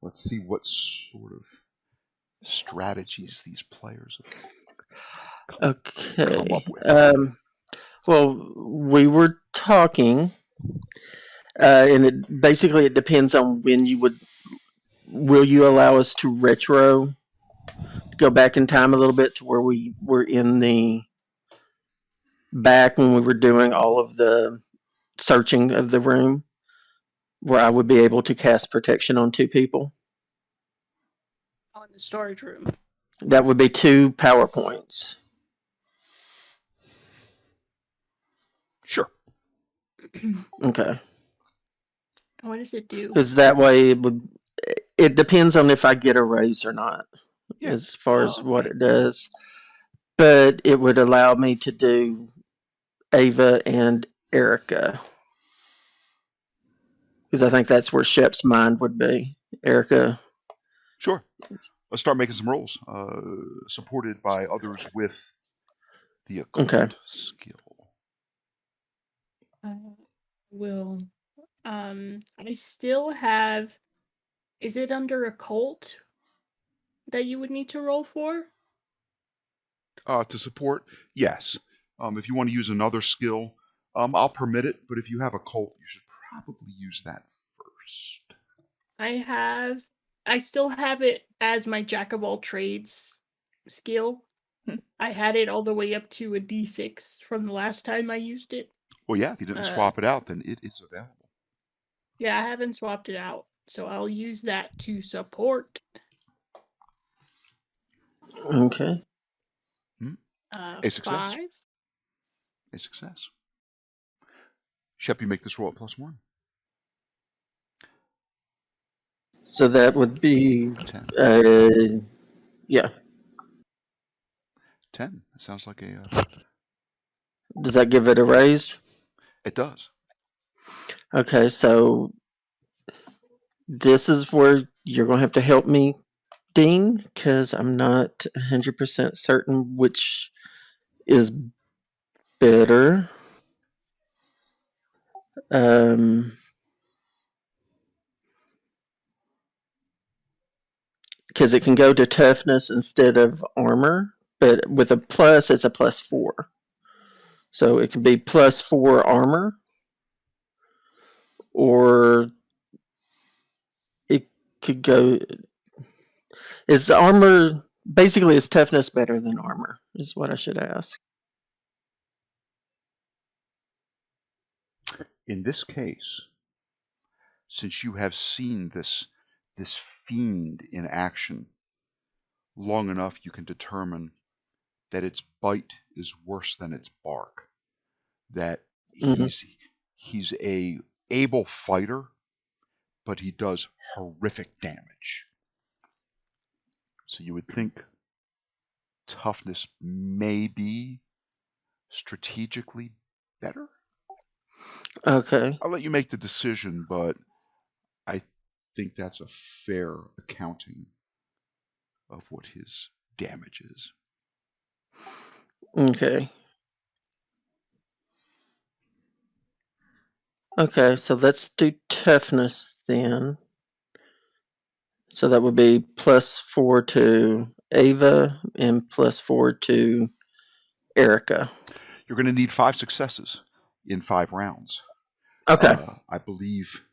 Let's see what sort of strategies these players have come up with. Well, we were talking, and it depends on when you would. Will you allow us to go back in time a little bit to where we were in the back when we were doing all of the searching of the room, where I would be able to cast protection on 2 people? On the storage room. That would be 2 power points. Sure. Okay. What does it do? Because that way it depends on if I get a raise or not, as far as what it does. But it would allow me to do Ava and Erica. Because I think that's where Shep's mind would be. Erica. Sure. Let's start making some rolls. Supported by others with the occult skill. I still have. Is it under occult that you would need to roll for? To support, yes. If you want to use another skill, I'll permit it. But if you have occult, you should probably use that first. I still have it as my jack of all trades skill. I had it all the way up to a D6 from the last time I used it. Well, yeah, if you didn't swap it out, then it is available. Yeah, I haven't swapped it out, so I'll use that to support. Okay. A success. 5. A success. Shep, you make this roll at +1. So that would be 10. Yeah. 10. That sounds like a. Does that give it a raise? It does. Okay, so this is where you're going to have to help me, Dean, because I'm not 100% certain which is better. Because it can go to toughness instead of armor, but with a plus, it's a +4. So it can be +4 armor, or it could go. Is armor basically is toughness better than armor? Is what I should ask. In this case, since you have seen this fiend in action long enough, you can determine that its bite is worse than its bark. That he's a able fighter, but he does horrific damage. So you would think toughness may be strategically better. Okay. I'll let you make the decision, but I think that's a fair accounting of what his damage is. Okay. Okay, so let's do toughness then. So that would be +4 to Ava and +4 to Erica. You're going to need 5 successes in 5 rounds. Okay. I believe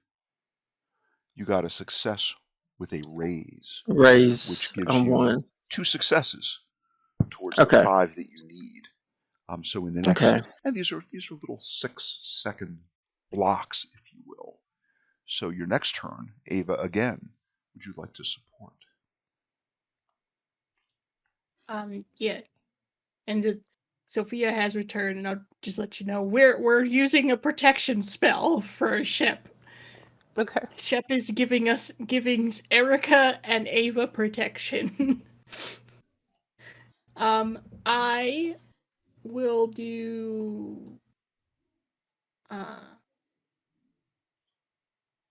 you got a success with a raise. Which gives on you 1. 2 successes towards the 5 that you need. So in the next, and these are little 6-second blocks, if you will. So your next turn, Ava, again, would you like to support? Yeah. And Sophia has returned, and I'll just let you know we're using a protection spell for Shep. Okay. Shep is giving Erica and Ava protection. I will do.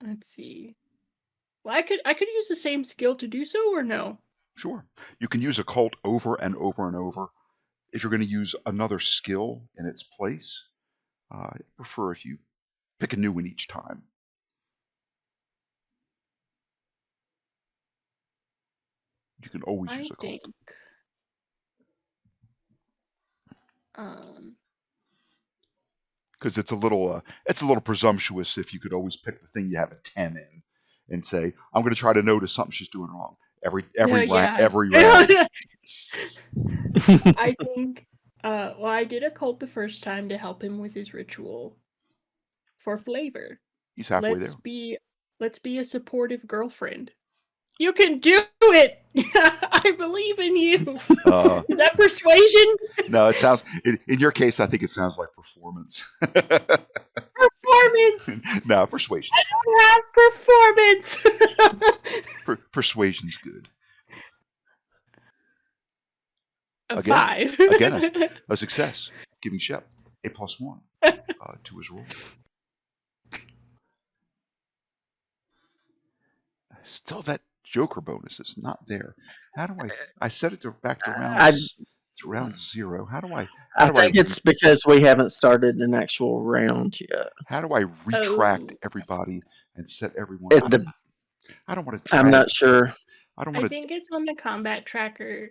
Let's see. Well, I could use the same skill to do so, or no? Sure. You can use occult over and over and over. If you're going to use another skill in its place, I prefer if you pick a new one each time. You can always I use occult. think. Because it's a little presumptuous if you could always pick the thing you have a 10 in and say, I'm going to try to notice something she's doing wrong every round. I think. Well, I did occult the first time to help him with his ritual for flavor. He's halfway there. Let's be a supportive girlfriend. You can do it. I believe in you. Is that persuasion? No, it sounds. In your case, I think it sounds like performance. Performance. No, persuasion. I don't have performance. Persuasion's good. A Again, 5. Again, a success, giving Shep a +1 to his roll. Still, that Joker bonus is not there. How do I set it back to round 0? How do I? I think it's because we haven't started an actual round yet. How do I retract everybody and set everyone? I don't want to. I'm not sure. I think it's on the combat tracker.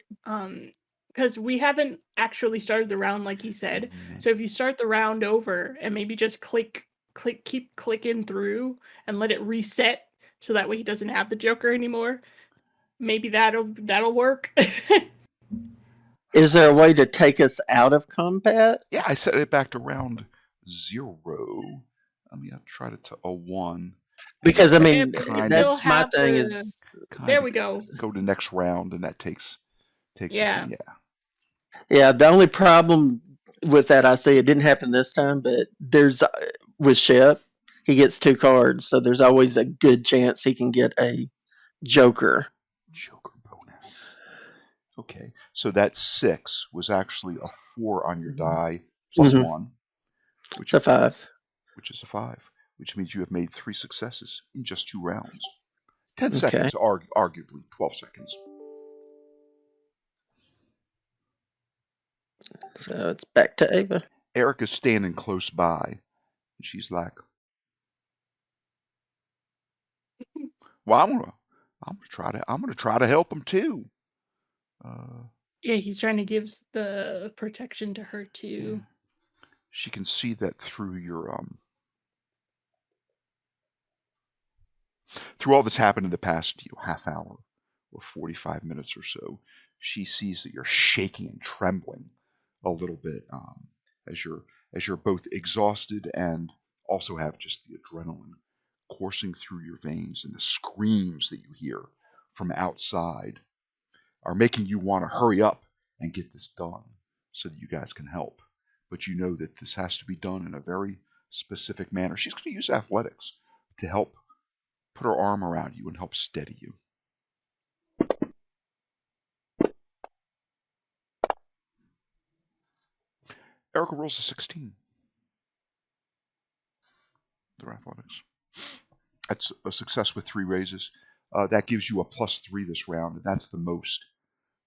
Because we haven't actually started the round like he said. So if you start the round over and maybe just keep clicking through and let it reset so that way he doesn't have the Joker anymore, maybe that'll work. Is there a way to take us out of combat? Yeah, I set it back to round 0. I mean, I'll try to a 1. Because I mean, that's my thing. There we go. Go to next round, and that takes. Yeah. Yeah, the only problem with that, I say it didn't happen this time, but there's with Shep, he gets 2 cards, so there's always a good chance he can get a Joker. Joker bonus. Okay, so that 6 was actually a 4 on your die +1, which is a 5. Which is a 5, which means you have made 3 successes in just 2 rounds. 10 seconds, arguably 12 seconds. So it's back to Ava. Erica's standing close by, and she's like, "Well, I'm gonna try to help him too." Yeah, he's trying to give the protection to her too. She can see that through your through all that's happened in the past half hour or 45 minutes or so. She sees that you're shaking and trembling a little bit as you're both exhausted and also have just the adrenaline coursing through your veins, and the screams that you hear from outside are making you want to hurry up and get this done so that you guys can help. But you know that this has to be done in a very specific manner. She's going to use athletics to help put her arm around you and help steady you. Erica rolls a 16. Their athletics. That's a success with 3 raises. That gives you a +3 this round, and that's the most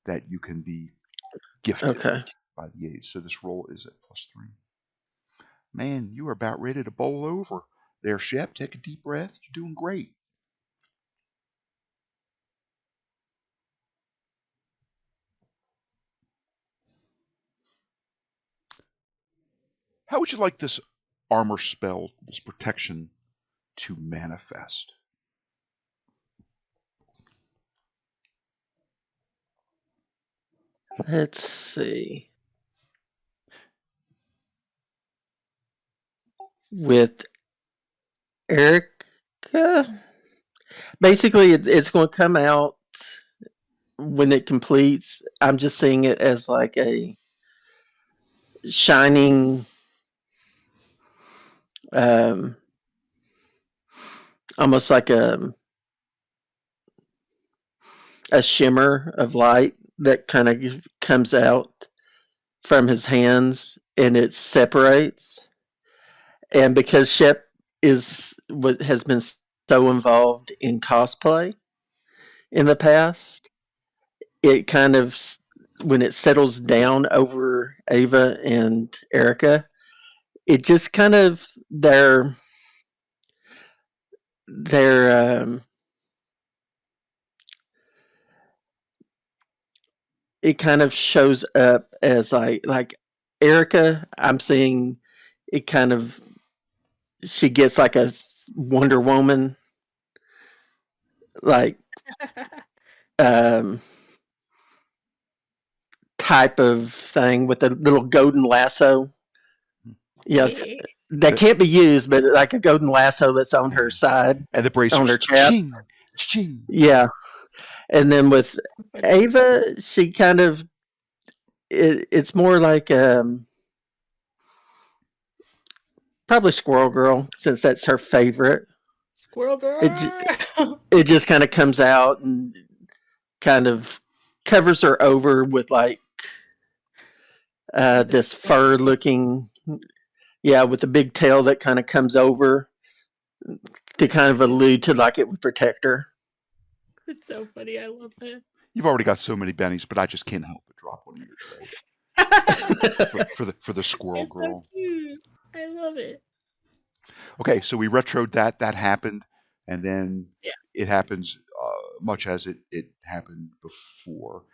that you can be gifted by the aids. So this roll is at +3. Man, you are about ready to bowl over there, Shep. Take a deep breath. You're doing great. How would you like this armor spell, this protection, to manifest? Let's see. With Erica, basically it's going to come out when it completes. I'm just seeing it as like a shining, almost like a shimmer of light that kind of comes out from his hands, and it separates. And because Shep has been so involved in cosplay in the past, it kind of, when it settles down over Ava and Erica, it just kind of their it kind of shows up as like Erica. I'm seeing it kind of she gets like a Wonder Woman like um type of thing with a little golden lasso. Yeah, Yeah. that can't be used, but like a golden lasso that's on her Yeah. side, And the on her bracers, chest. ching, ching. Yeah, and then with Ava, she kind of it's more like probably Squirrel Girl since that's her favorite. Squirrel girl. It just kind of comes out and kind of covers her over with like this fur looking, yeah, with a big tail that kind of comes over to kind of allude to like it would protect her. It's so funny. I love that. You've already got so many bennies, but I just can't help but drop one in your tray for the Squirrel It's Girl. so cute. I love it. Okay, so we retroed that. That happened, and then it happens much as it happened before.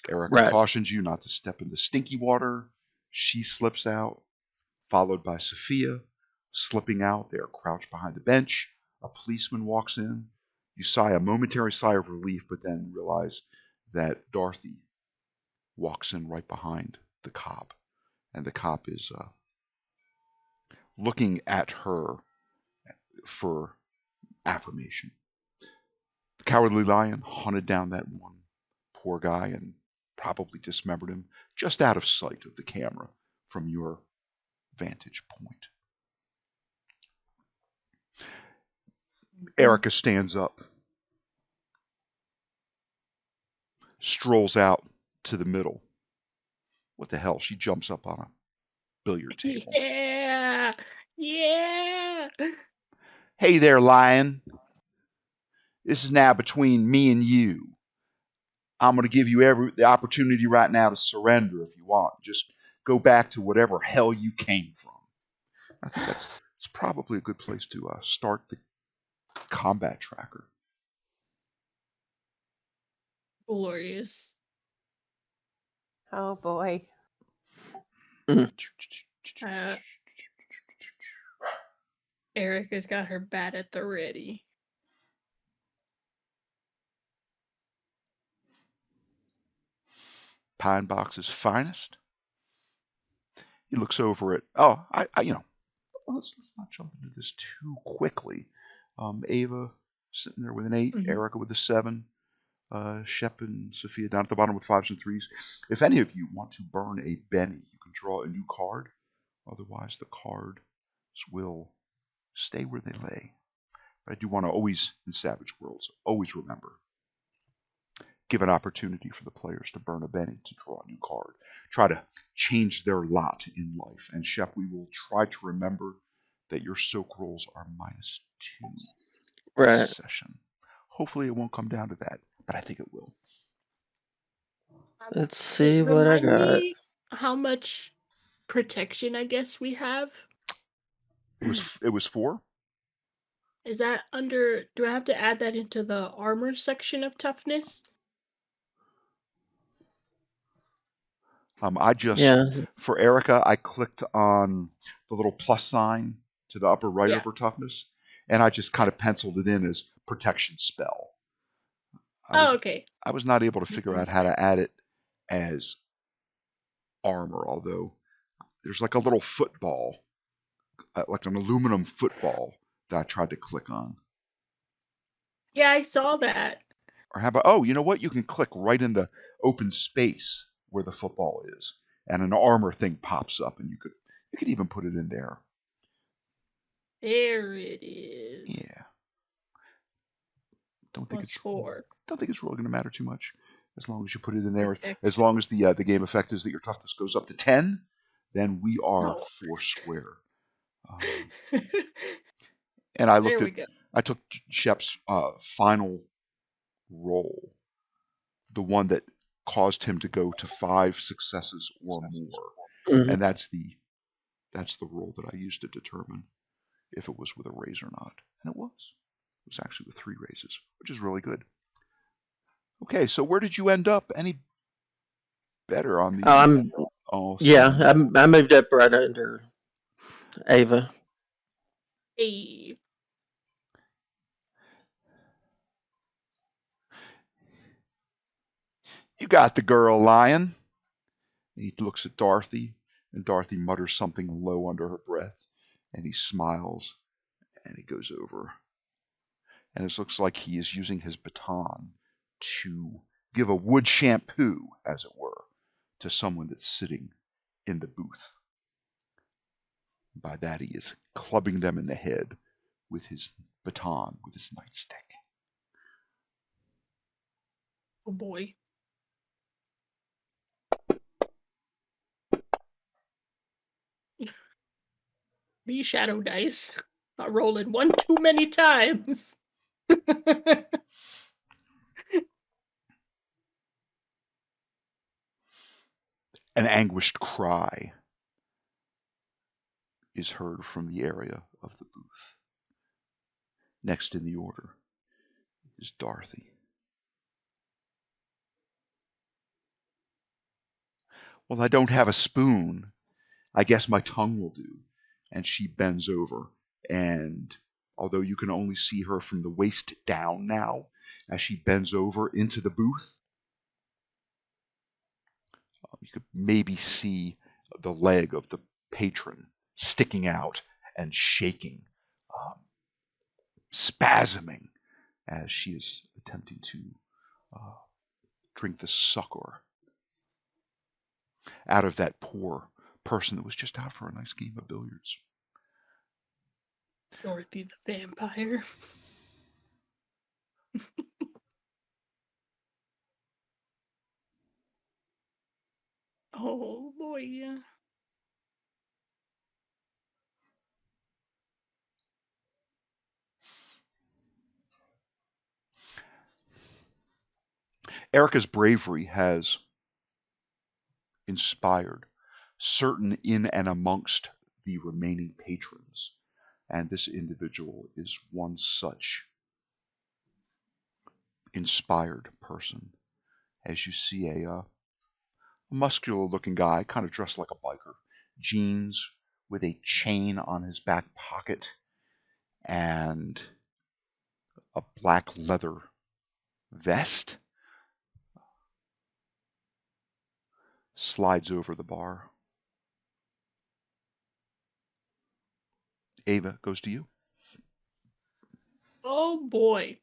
Erica cautions you not to step in the stinky water. She slips out, followed by Sophia, slipping out. They are crouched behind the bench. A policeman walks in. You sigh a momentary sigh of relief, but then realize that Dorothy walks in right behind the cop, and the cop is looking at her for affirmation. The Cowardly Lion hunted down that one poor guy and probably dismembered him just out of sight of the camera from your vantage point. Erica stands up, strolls out to the middle. What the hell? She jumps up on a billiard table. Yeah. Yeah. Hey there, Lion. This is now between me and you. I'm going to give you the opportunity right now to surrender if you want. Just go back to whatever hell you came from. I think it's probably a good place to start the combat tracker. Glorious. Oh boy. Erica's got her bat at the ready. Pinebox's finest. He looks over at. Oh, let's not jump into this too quickly. Ava sitting there with an 8, Erica with a 7, Shep and Sophia down at the bottom with 5s and 3s. If any of you want to burn a Benny, you can draw a new card. Otherwise, the cards will stay where they lay. But I do want to always, in Savage Worlds, always remember, give an opportunity for the players to burn a Benny to draw a new card. Try to change their lot in life. And Shep, we will try to remember that your soak rolls are -2 this session. Hopefully it won't come down to that, but I think it will. Let's see what I got. How much protection, I guess, we have? It was 4. Is that under? Do I have to add that into the armor section of toughness? I just for Erica, I clicked on the little plus sign to the upper right of her toughness, and I just kind of penciled it in as protection spell. Okay. I was not able to figure out how to add it as armor, although there's like a little football, like an aluminum football that I tried to click on. Yeah, I saw that. Or how about, oh, you know what? You can click right in the open space where the football is, and an armor thing pops up, and you could even put it in there. There it is. Yeah. Don't think it's 4. Don't think it's really going to matter too much, as long as you put it in there. As long as the game effect is that your toughness goes up to 10, then we are 4 square. And I took Shep's final roll, the one that caused him to go to 5 successes or more, and that's the roll that I used to determine if it was with a raise or not, and it was. It was actually with 3 raises, which is really good. Okay, so where did you end up? better on the. I'm Oh, I moved up right under Ava. Hey. You got the girl, Lion. He looks at Dorothy, and Dorothy mutters something low under her breath, and he smiles, and he goes over. And it looks like he is using his baton to give a wood shampoo, as it were, to someone that's sitting in the booth. By that, he is clubbing them in the head with his baton, with his nightstick. Oh boy. These shadow dice are rolling one too many times. An anguished cry is heard from the area of the booth. Next in the order is Dorothy. Well, I don't have a spoon. I guess my tongue will do. And she bends over, and although you can only see her from the waist down now, as she bends over into the booth, you could maybe see the leg of the patron sticking out and shaking, spasming, as she is attempting to drink the succor out of that poor person that was just out for a nice game of billiards. Dorothy the vampire. Oh boy, yeah. Erica's bravery has inspired certain in and amongst the remaining patrons, and this individual is one such inspired person. As you see a muscular looking guy, kind of dressed like a biker, jeans with a chain on his back pocket and a black leather vest, slides over the bar. Ava, goes to you. Oh boy.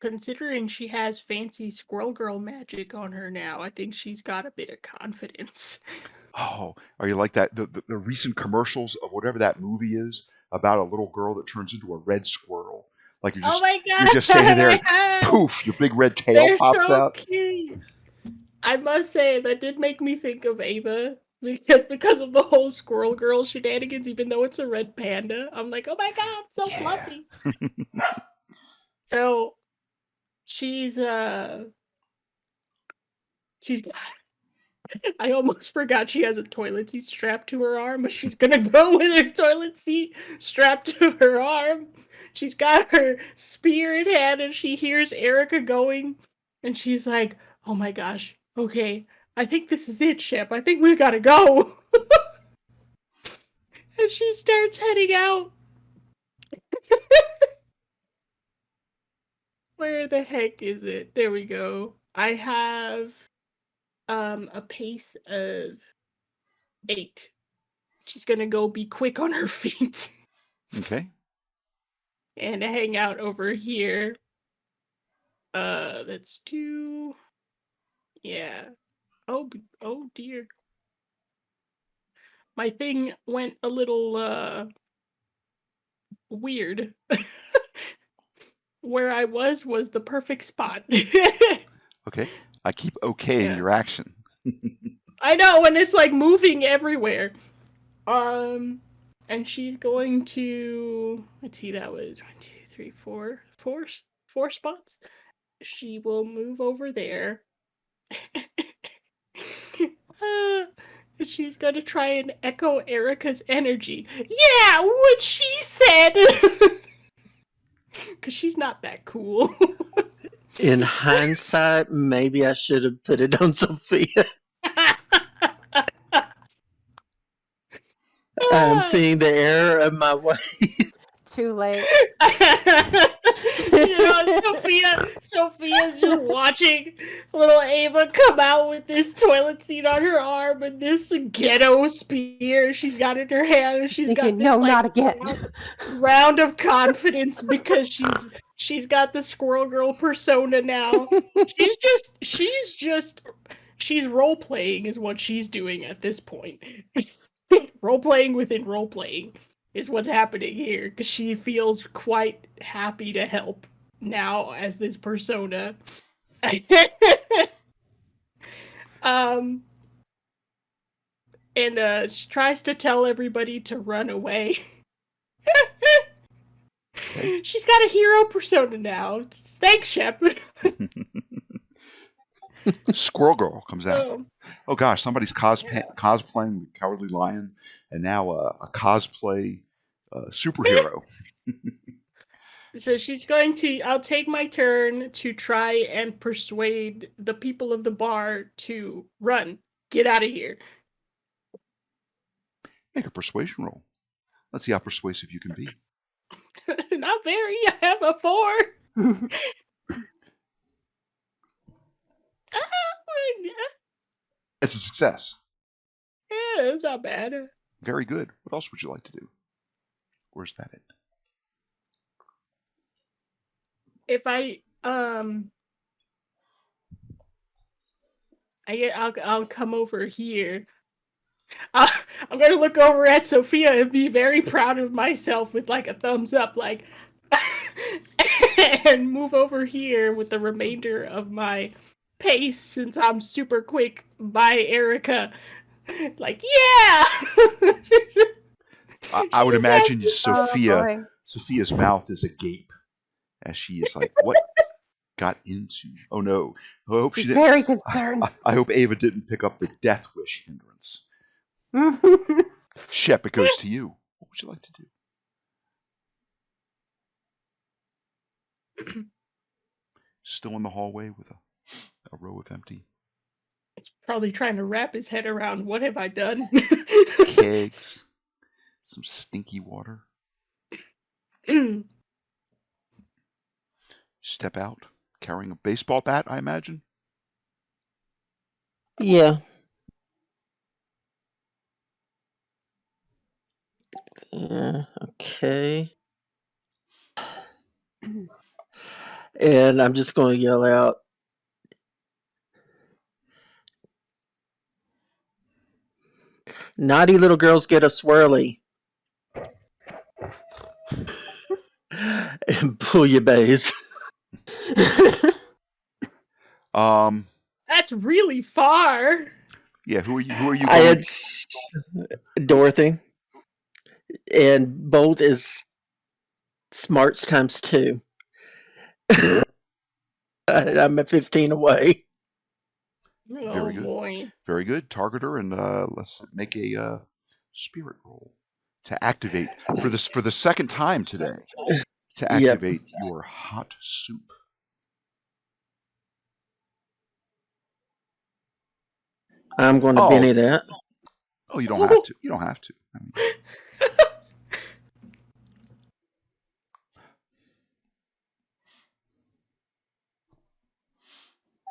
Considering she has fancy squirrel girl magic on her now, I think she's got a bit of confidence. Oh, are you like that? The recent commercials of whatever that movie is about a little girl that turns into a red squirrel. Like you're just, oh my god! you're just standing there, and poof, your big red tail They're pops so out. cute. I must say that did make me think of Ava because of the whole squirrel girl shenanigans. Even though it's a red panda, I'm like, oh my god, so fluffy. So she's I almost forgot she has a toilet seat strapped to her arm, but she's gonna go with her toilet seat strapped to her arm. She's got her spear in hand, and she hears Erica going, and she's like, oh my gosh, okay, I think this is it, Shep. I think we gotta go. And she starts heading out. Where the heck is it? There we go. I have a pace of 8. She's gonna go be quick on her feet. Okay. And hang out over here. That's 2. Yeah. Oh dear. My thing went a little weird. Where I was the perfect spot. Okay. I keep okaying your action. I know, and it's like moving everywhere. And she's going to, let's see, that was 1, 2, 3, 4 spots. She will move over there. She's gonna try and echo Erica's energy. Yeah, what she said. Because she's not that cool. In hindsight, maybe I should have put it on Sophia. I'm seeing the error of my way. Too late. Sophia's just watching little Ava come out with this toilet seat on her arm and this ghetto spear she's got in her hand, and she's got this No, not again. round of confidence because she's got the squirrel girl persona now. She's role playing is what she's doing at this point. Role playing within role playing is what's happening here, because she feels quite happy to help now as this persona. And she tries to tell everybody to run away. She's got a hero persona now. Thanks, Shep. Squirrel Girl comes out. Oh gosh, somebody's cosplaying the Cowardly Lion, and now a cosplay superhero. So she's going to. I'll take my turn to try and persuade the people of the bar to run. Get out of here. Make a persuasion roll. Let's see how persuasive you can be. Not very. I have a 4. It's a success. Yeah, it's not bad. Very good. What else would you like to do? Where's that at? If I'll come over here. I'm gonna look over at Sophia and be very proud of myself with like a thumbs up, like, and move over here with the remainder of my pace since I'm super quick. By Erica, like, yeah. I would imagine Sophia's mouth is agape as she is like, what got into? Oh no! I hope she didn't. Very concerned. I hope Ava didn't pick up the death wish hindrance. Shep, it goes to you. What would you like to do? Still in the hallway with a row of empty. It's probably trying to wrap his head around what have I done. Kegs, some stinky water. Step out, carrying a baseball bat, I imagine. Yeah. Okay. And I'm just going to yell out, naughty little girls get a swirly. And pull your bays. That's really far. Yeah, who are you? I had Dorothy, and Bolt is smarts times 2. I'm at 15 away. Very good. Boy. Very good. Target her, and let's make a spirit roll to activate for the second time today. To activate your hot soup. I'm going to Benny that. Oh, you don't have to. You don't have to. I mean,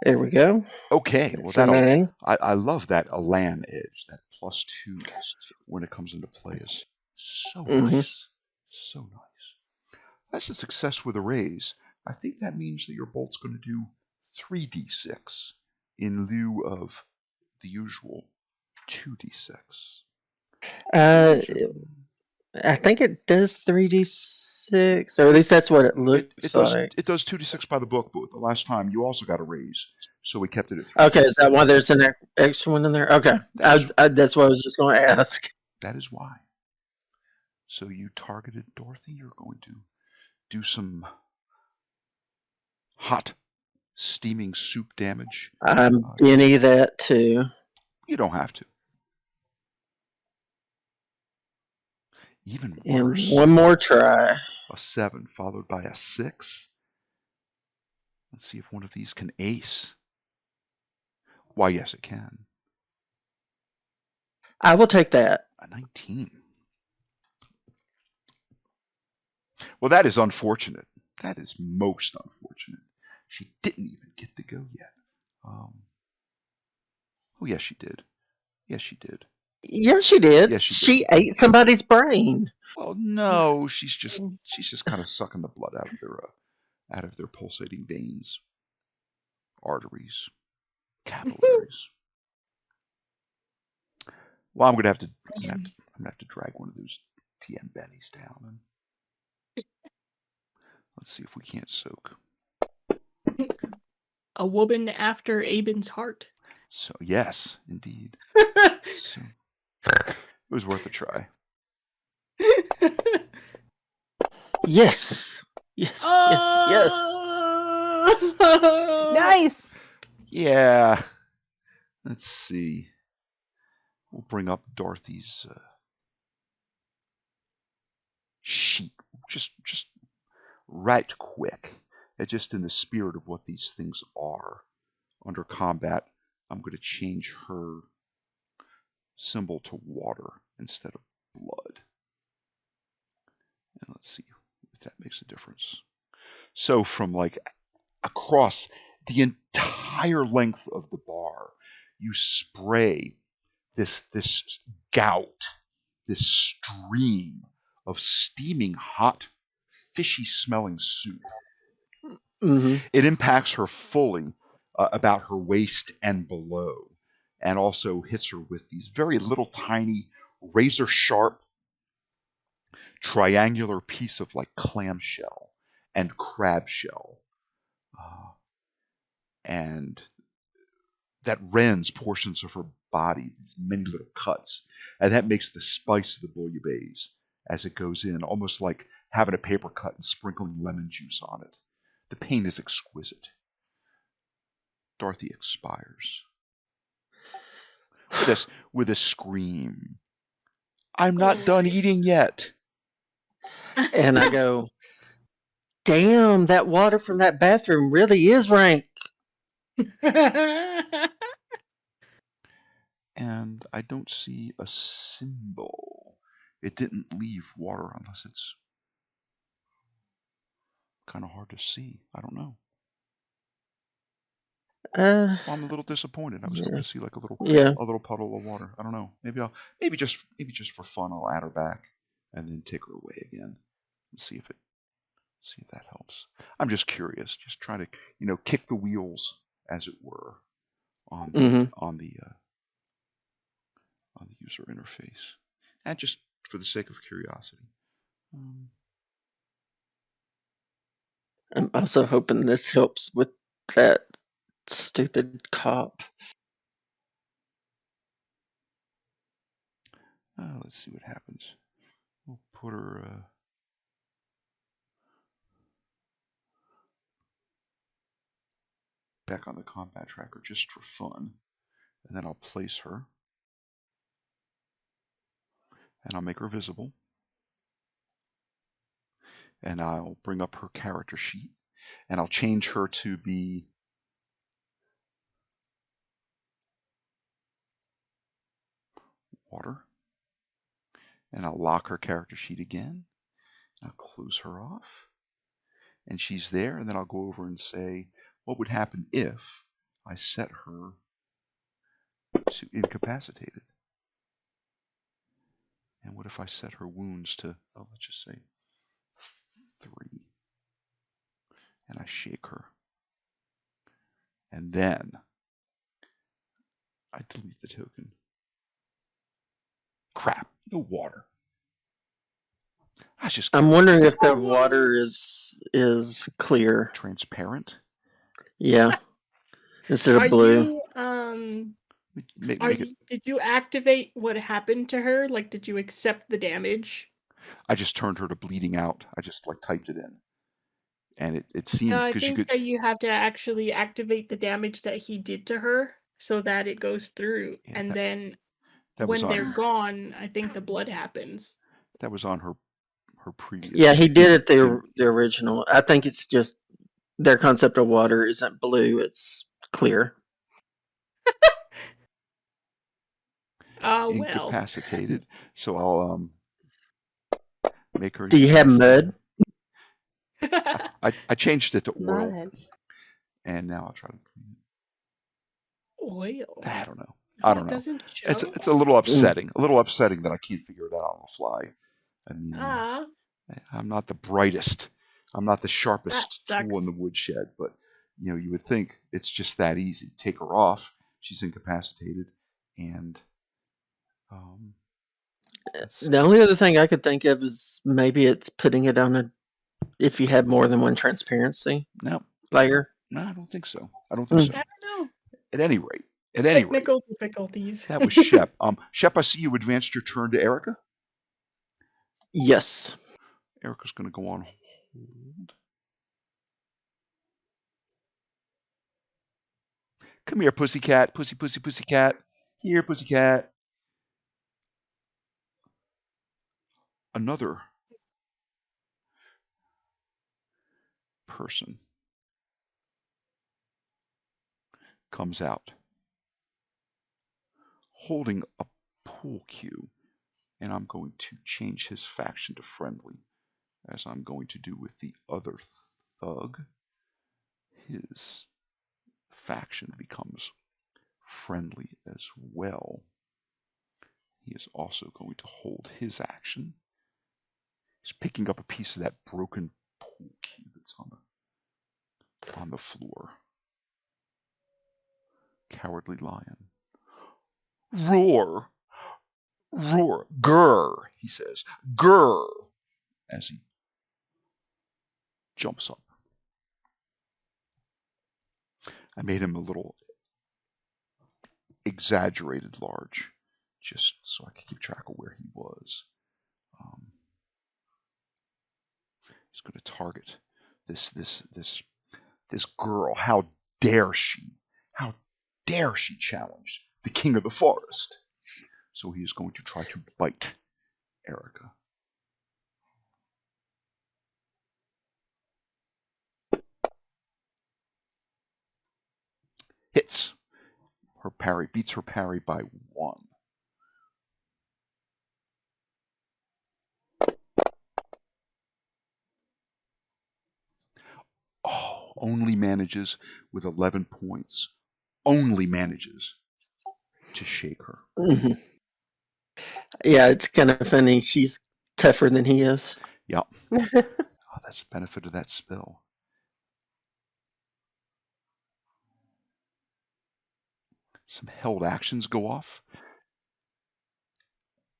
there we go. Okay. Well, I love that Elan edge. That +2 when it comes into play is so nice. So nice. That's a success with a raise. I think that means that your bolt's going to do 3d6 in lieu of the usual 2d6. I think it does 3d6, or at least that's what it looks like. It does 2d6 by the book, but the last time you also got a raise, so we kept it at 3d6. Okay, is that why there's an extra one in there? Okay, that's what I was just going to ask. That is why. So you targeted Dorothy. You're going to do some hot, steaming soup damage. I'm Benny that too. You don't have to. Even And worse. one more try. a 7 followed by a 6. Let's see if one of these can ace. Why, yes, it can. I will take that. A 19. Well, that is unfortunate. That is most unfortunate. She didn't even get to go yet. Oh, yes, she did. Yes, she did. Yes, she did. Yes, she She ate somebody's brain. Well, no, she's just kind of sucking the blood out of their pulsating veins, arteries, capillaries. Well, I'm gonna have to drag one of those TM bennies down, and let's see if we can't soak. A woman after Aben's heart. So yes, indeed. So, it was worth a try. Yes. Yes. Yes. Nice. Yeah. Let's see. We'll bring up Dorothy's sheet just right quick. Just in the spirit of what these things are under combat, I'm going to change her symbol to water instead of blood. And let's see if that makes a difference. So from like across the entire length of the bar, you spray this gout, this stream of steaming hot, fishy smelling soup. Mm-hmm. It impacts her fully about her waist and below, and also hits her with these very little tiny razor sharp triangular piece of like clamshell and crab shell, and that rends portions of her body, these many little cuts, and that makes the spice of the bouillabaisse as it goes in, almost like having a paper cut and sprinkling lemon juice on it. The pain is exquisite. Dorothy expires with a scream. I'm not done eating yet. And I go, damn, that water from that bathroom really is rank. And I don't see a symbol. It didn't leave water unless it's kind of hard to see. I don't know. I'm a little disappointed. I was hoping to see like a little puddle of water. I don't know. Maybe just for fun, I'll add her back and then take her away again and see if that helps. I'm just curious, just trying to kick the wheels, as it were, on the user interface, and just for the sake of curiosity. I'm also hoping this helps with that stupid cop. Let's see what happens. We'll put her back on the combat tracker just for fun, and then I'll place her, and I'll make her visible, and I'll bring up her character sheet, and I'll change her to be water, and I'll lock her character sheet again. I'll close her off, and she's there, and then I'll go over and say, what would happen if I set her to incapacitated? And what if I set her wounds to, let's just say 3, and I shake her, and then I delete the token. Crap, no water. I'm wondering if the water is clear, transparent. Yeah, instead of blue. Did you activate what happened to her? Like, did you accept the damage? I just turned her to bleeding out. I just typed it in, and it seemed because you have to actually activate the damage that he did to her so that it goes through, and then when they're gone, I think the blood happens. That was on her her previous. Yeah, he did it the original. I think it's just their concept of water isn't blue; it's clear. Oh, well. Incapacitated. So I'll make her. Do you have mud? I changed it to oil, Mud. and now I'll try to clean it. Oil. I don't know. Oh, I don't it know. doesn't show? It's a little upsetting. A little upsetting that I can't figure it out on the fly. I mean, I'm not the brightest. I'm not the sharpest tool in the woodshed, but you would think it's just that easy. Take her off. She's incapacitated, and the only other thing I could think of is maybe it's putting it on if you have more than one transparency layer. No, I don't think so. I don't think so. I don't know. At any rate, Technical difficulties. That was Shep. Shep, I see you advanced your turn to Erica. Yes. Erica's going to go on hold. Come here, pussycat. Pussycat. Here, pussycat. Another person comes out holding a pool cue, and I'm going to change his faction to friendly, as I'm going to do with the other thug. His faction becomes friendly as well. He is also going to hold his action. He's picking up a piece of that broken pool cue that's on the floor. Cowardly lion. Roar! Roar! Grr! He says. Grr! As he jumps up. I made him a little exaggerated large, just so I could keep track of where he was. He's going to target this girl. How dare she? How dare she challenge the king of the forest? So he is going to try to bite Erica. Hits. Her parry beats her parry by 1. Oh, only manages with 11 points. Only manages to shake her. Mm-hmm. Yeah, it's kind of funny. She's tougher than he is. Yep. That's the benefit of that spell. Some held actions go off.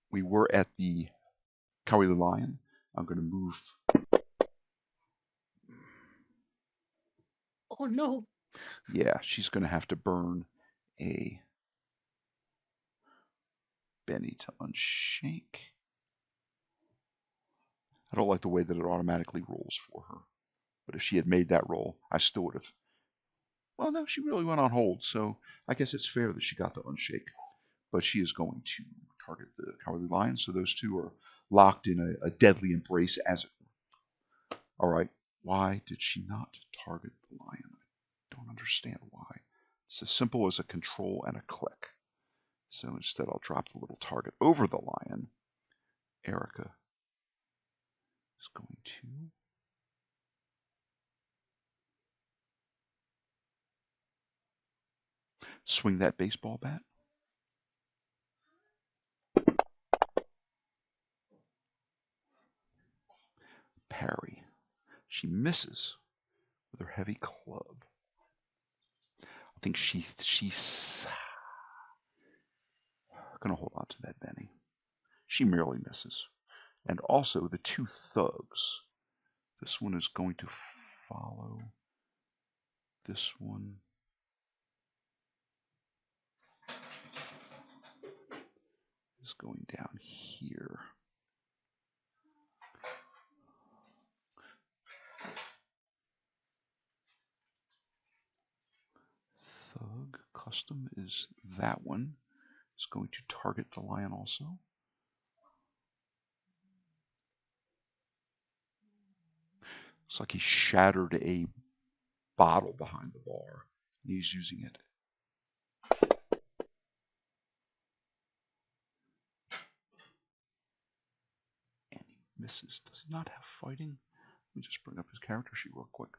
We were at the Cowardly Lion. I'm going to move. Oh, no. Yeah, she's going to have to burn a Benny to unshake. I don't like the way that it automatically rolls for her. But if she had made that roll, I still would have. Well, no, she really went on hold, so I guess it's fair that she got the unshake. But she is going to target the Cowardly Lion, so those two are locked in a deadly embrace, as it were. All right, why did she not target the lion? I don't understand why. It's as simple as a control and a click. So instead, I'll drop the little target over the lion. Erica is going to swing that baseball bat. Parry. She misses with her heavy club. I think she's going to hold on to that Benny. She merely misses. And also the two thugs. This one is going to follow. This one is going down here. Thug custom is that one. It's going to target the lion also. Looks like he shattered a bottle behind the bar, and he's using it. And he misses. Does he not have fighting? Let me just bring up his character sheet real quick.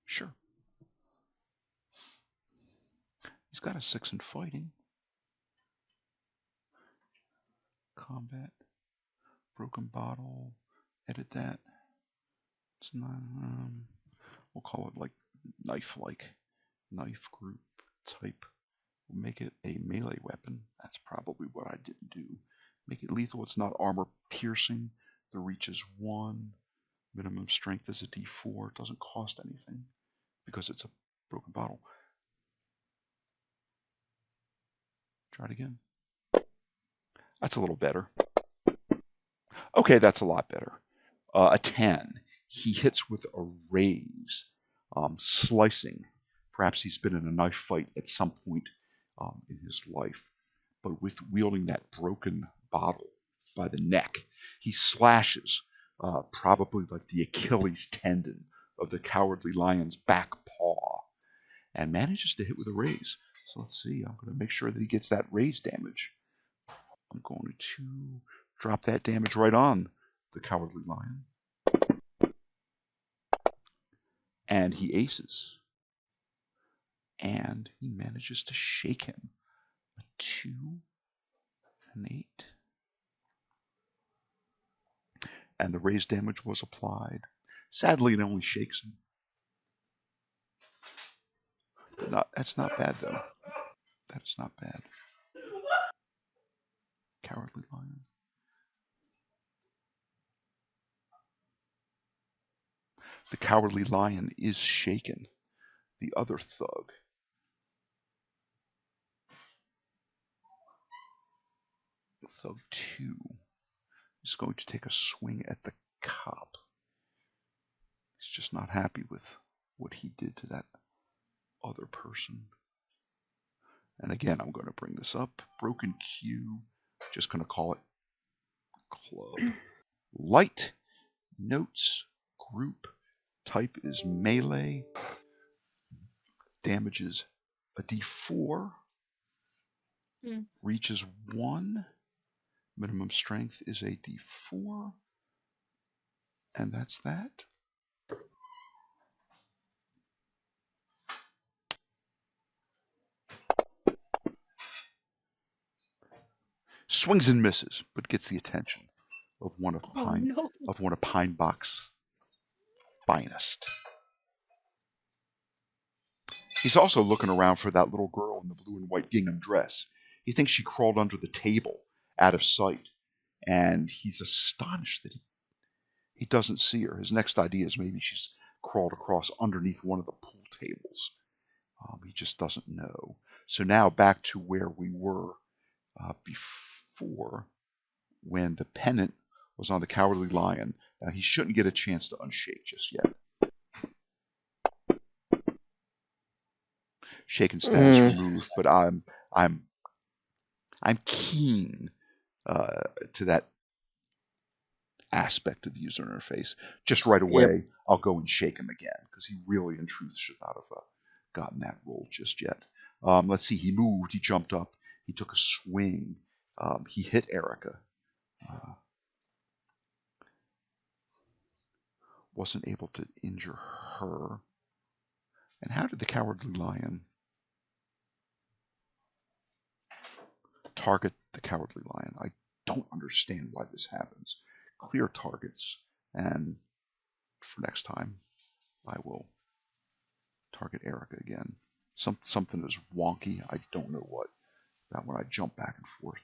Sure. He's got a 6 in fighting. Combat. Broken bottle. Edit that. It's not, we'll call it like knife group type. We'll make it a melee weapon. That's probably what I didn't do. Make it lethal. It's not armor piercing. The reach is 1. Minimum strength is a D4. It doesn't cost anything because it's a broken bottle. Try it again. That's a little better. Okay, that's a lot better. A 10. He hits with a raise, slicing. Perhaps he's been in a knife fight at some point in his life. But with wielding that broken bottle by the neck, he slashes, probably like the Achilles tendon of the Cowardly Lion's back paw, and manages to hit with a raise. So let's see. I'm going to make sure that he gets that raise damage. I'm going to drop that damage right on the Cowardly Lion. And he aces. And he manages to shake him. A 2, an 8. And the raise damage was applied. Sadly, it only shakes him. But that's not bad, though. That is not bad. Cowardly Lion. The Cowardly Lion is shaken. The other thug. Thug 2 is going to take a swing at the cop. He's just not happy with what he did to that other person. And again, I'm going to bring this up. Broken Q. Just going to call it club. Light. Notes. Group. Type is melee. Damages a D4. Reach is 1. Minimum strength is a D4. And that's that. Swings and misses, but gets the attention of one of Pinebox finest. He's also looking around for that little girl in the blue and white gingham dress. He thinks she crawled under the table, out of sight, and he's astonished that he doesn't see her. His next idea is maybe she's crawled across underneath one of the pool tables. He just doesn't know. So now back to where we were before, when the pennant was on the Cowardly Lion. Now he shouldn't get a chance to unshake just yet. Shaken status removed, but I'm keen to that aspect of the user interface. Just right away, I'll go and shake him again, because he really, in truth, should not have gotten that roll just yet. Let's see. He moved. He jumped up. He took a swing. He hit Erica. Wasn't able to injure her. And how did the Cowardly Lion target the Cowardly Lion? I don't understand why this happens. Clear targets, and for next time, I will target Erica again. Something is wonky. I don't know what. That when I jump back and forth.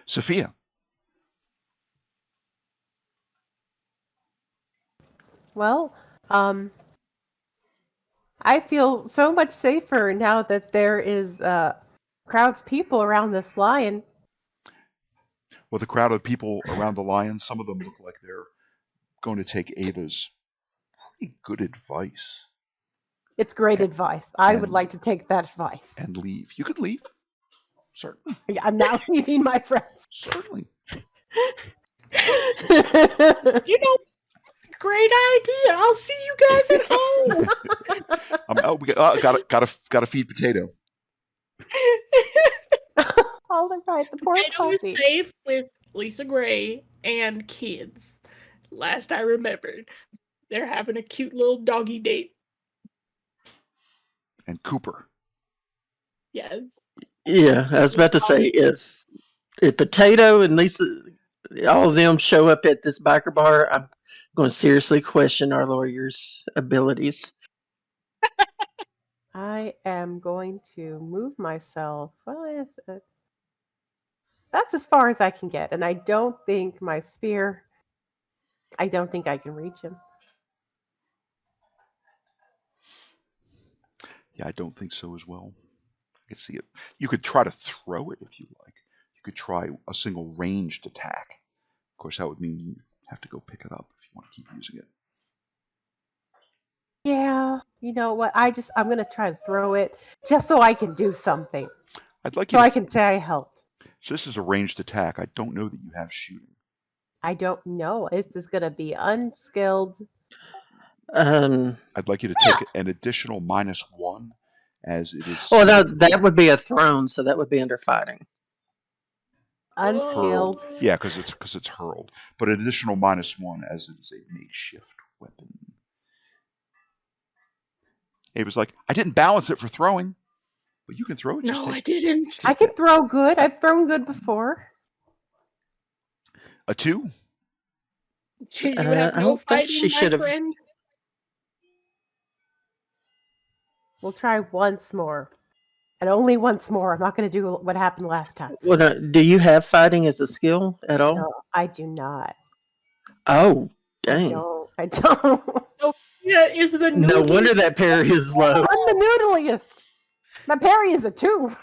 Sophia. Well, I feel so much safer now that there is a crowd of people around this lion. Well, the crowd of people around the lion, some of them look like they're going to take Ava's pretty good advice. It's great advice. I would like to take that advice. And leave. You could leave. Certainly. I'm not leaving my friends. Certainly. You know, great idea. I'll see you guys at home. We gotta feed Potato. All right, the poor Potato is puppy. safe with Lisa Gray and kids. Last I remembered, they're having a cute little doggy date. And Cooper. Yes. Yeah, I was about to say if Potato and Lisa, all of them show up at this biker bar, I'm going to seriously question our lawyer's abilities. I am going to move myself. Well, that's as far as I can get, and I don't think my spear. I don't think I can reach him. Yeah, I don't think so as well. I can see it. You could try to throw it if you like. You could try a single ranged attack. Of course, that would mean you have to go pick it up if you want to keep using it. Yeah, you know what? I'm going to try to throw it just so I can do something. I'd like so I can say I helped. So this is a ranged attack. I don't know that you have shooting. I don't know. This is going to be unskilled. I'd like you to take an additional -1 as it is. Well, no, that would be a thrown, so that would be under fighting. Unskilled. Hurled. Yeah, because it's hurled. But an additional -1 as it is a makeshift weapon. Abe was like, I didn't balance it for throwing, but you can throw it. No, I didn't. I can throw good. I've thrown good before. A 2? You have no fighting, my friend. We'll try once more. And only once more. I'm not going to do what happened last time. Well, no, do you have fighting as a skill at all? No, I do not. Oh, dang. No, I don't. Oh, yeah, is the No wonder that parry is low. I'm the noodliest. My parry is a 2.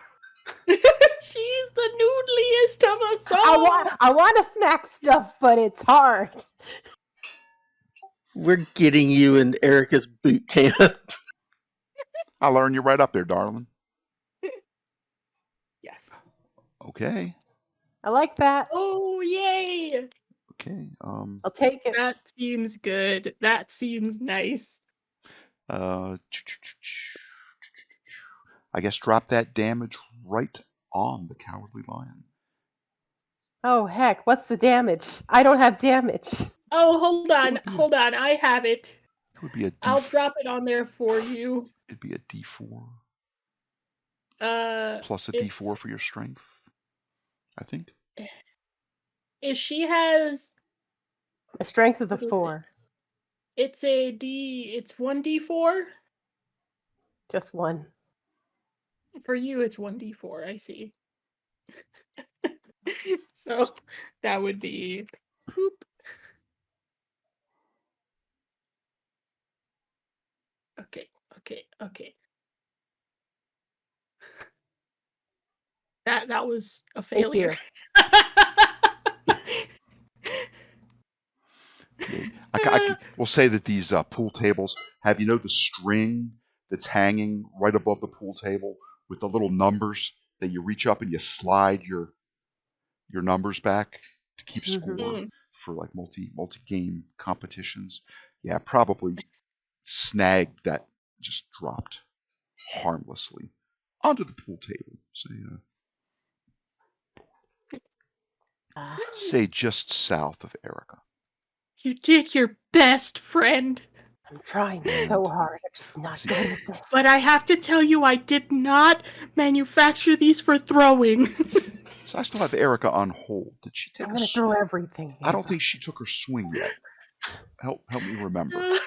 She's the noodliest of us all. I want to snack stuff, but it's hard. We're getting you in Erica's boot camp. I'll learn you right up there, darling. Yes. Okay. I like that. Oh, yay. Okay. I'll take it. That seems good. That seems nice. I guess drop that damage right on the Cowardly Lion. Oh, heck. What's the damage? I don't have damage. Oh, hold on. I have it. It would be a I'll drop it on there for you. It'd be a D4. Plus a it's... D4 for your strength, I think. She has a strength of the 4. It's a D. It's 1d4. Just 1. For you, it's 1d4. I see. So that would be poop. Okay. That was a failure. We'll say that these pool tables have, the string that's hanging right above the pool table with the little numbers that you reach up and you slide your numbers back to keep score for like multi-game competitions. Yeah, probably snagged that, just dropped harmlessly onto the pool table. So say just south of Erica. You did your best, friend. I'm trying so hard. I'm just not good at this. But I have to tell you, I did not manufacture these for throwing. So I still have Erica on hold. Did she take? I'm going to throw everything. I don't think she took her swing yet. Help me remember.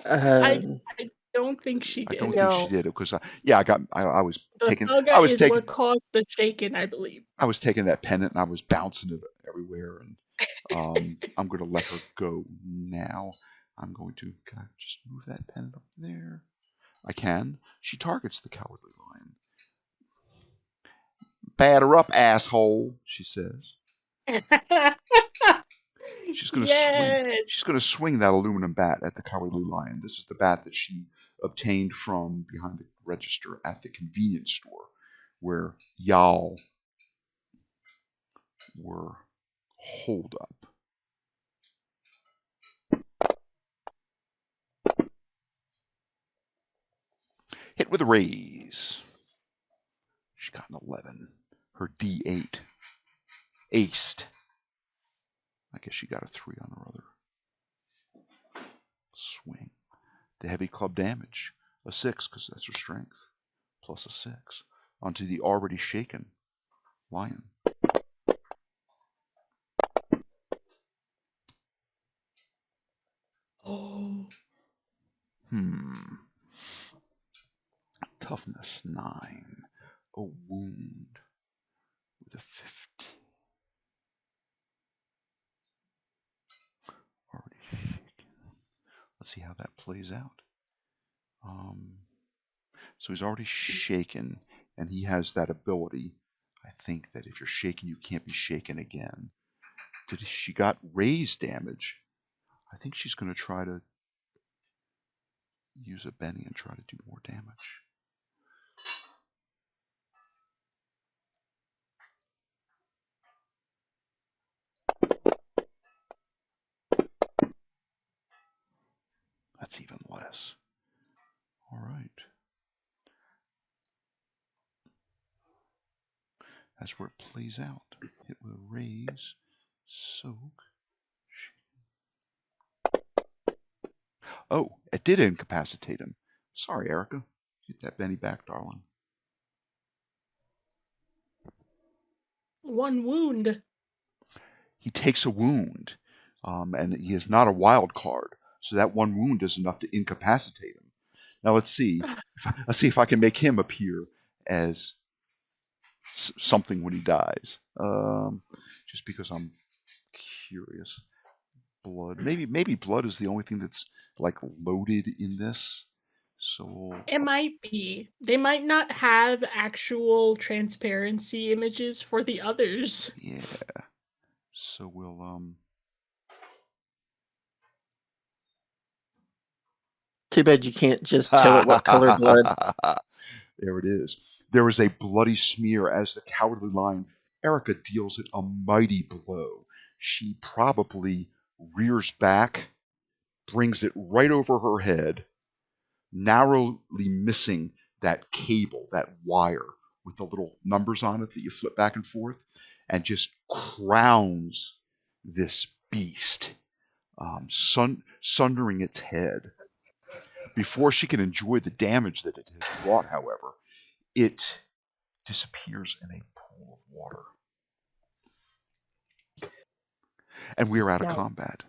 I don't think she did. I don't think she did because I was taking. I was taking what caused the shaking, I believe. I was taking that pennant and I was bouncing it everywhere, and I'm going to let her go now. I'm going to just move that pennant up there. I can. She targets the Cowardly Lion. Batter up, asshole, she says. She's going to swing. She's going to swing that aluminum bat at the Cowardly Lion. This is the bat that she obtained from behind the register at the convenience store, where y'all were hold up. Hit with a raise. She got an 11. Her D8. Aced. I guess she got a 3 on her other swing. The heavy club damage. A 6, because that's her strength. Plus a 6. Onto the already shaken lion. Oh. Toughness 9. A wound with a 15. Already shaken. Let's see how that plays out. So he's already shaken, and he has that ability. I think that if you're shaken, you can't be shaken again. She got raise damage. I think she's going to try to use a Benny and try to do more damage. That's even less. All right. That's where it plays out. Hit with a raise. Soak. Oh, it did incapacitate him. Sorry, Erica. Get that Benny back, darling. 1 wound. He takes a wound, and he is not a wild card, so that 1 wound is enough to incapacitate him. Now let's see. Let's see if I can make him appear as something when he dies. Just because I'm curious. Blood. Maybe blood is the only thing that's like loaded in this. So it might be. They might not have actual transparency images for the others. Yeah. So we'll Too bad you can't just tell it what color blood. There it is. There is a bloody smear as the cowardly lion. Erica deals it a mighty blow. She probably rears back, brings it right over her head, narrowly missing that cable, that wire with the little numbers on it that you flip back and forth, and just crowns this beast, sundering its head. Before she can enjoy the damage that it has wrought, however, it disappears in a pool of water. And we are out of combat.